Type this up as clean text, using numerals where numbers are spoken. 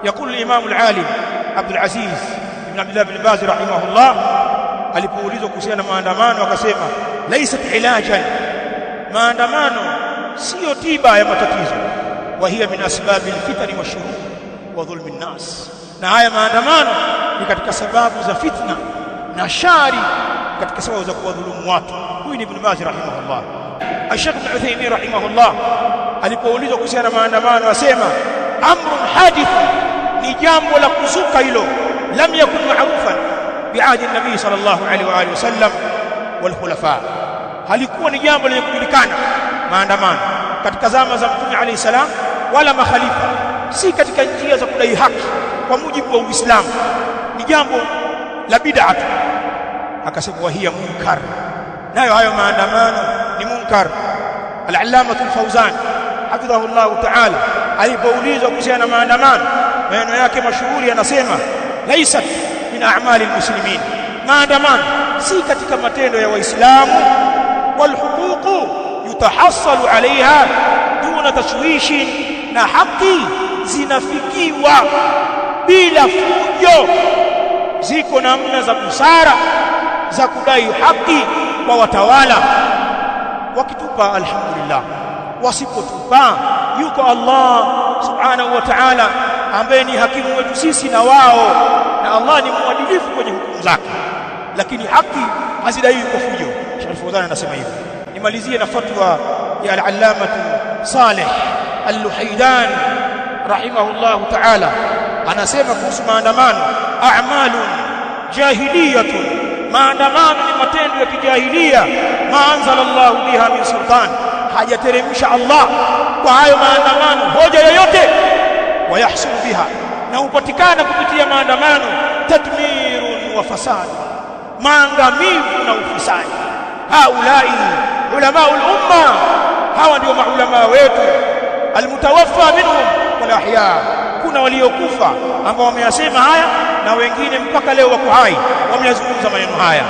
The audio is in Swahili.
يقول الإمام العالم عبد العزيز بن عبد الله بن باز رحمه الله alipoulizwa kuhusiana na maandamano akasema laysat ilajan, maandamano sio tiba ya matatizo, wa hiya min asbabil fitani washurur wa dhulmi nnas, na haya maandamano ni katika sababu za fitna na shari, katika sababu za kuwadhulumu watu. Huyu ni Ibn Baz rahimahullah. Sheikh Ibn Uthaymeen rahimahullah alipoulizwa kuhusiana na maandamano asema amrun hadith, ni jambo la kuzuka hilo, lam yakun ma'rufan bi'ahdi an-nabi sallallahu alayhi wa alihi wasallam wal khulafa, halikuwa ni jambo lenye kujulikana maandamano katika zama za Mtume alayhi salam wala makhalifa, si katika njia za kudai haki kwa mujibu wa Uislamu, ni jambo la bid'ah. Akasema wa hiya munkar, nayo hayo maandamano ni munkar. Al-Allama al-Fawzan hafidhahullah ta'ala alipoulizwa kuhusiana na maandamano, maneno yake mashuhuri anasema laysat min a'mali al-muslimin, maandamano si katika matendo ya Waislamu, wal huququ yutahassalu alaiha duna tashwishi, na haki zinafikiwa bila fujo. Ziko namna za busara za kudai haki kwa watawala, wakitupa alhamdulillah, wasipotupa yuko Allah subhanahu wa ta'ala ambaye ni hakimu wetu sisi na wao, na Allah ni mwadilifu kwenye hukumu zake, lakini haki hazidaiwi kwa fujo. Sheikh Fawzan anasema hivi. Nimalizie na fatwa ya al-Allama Saleh al-Luhaidan rahimahullah ta'ala, anasema kuhusu maandamano, a'malun jahiliyatun, maandamano ni matendo ya kijahilia, ma anzala Allah biha min sultan, hajateremsha Allah kwa hayo maandamano hoja yoyote, wayahsul biha, na upatikana kupitia maandamano tadmirun wa fasad, maangamivu na ufisadi. Haulai ulamaul umma, hawa ndio maulama wetu, almutawaffa minhum wal ahya, kuna waliokufa ambao wameyasema haya na wengine mpaka leo wako hai wameyazungumza maneno haya.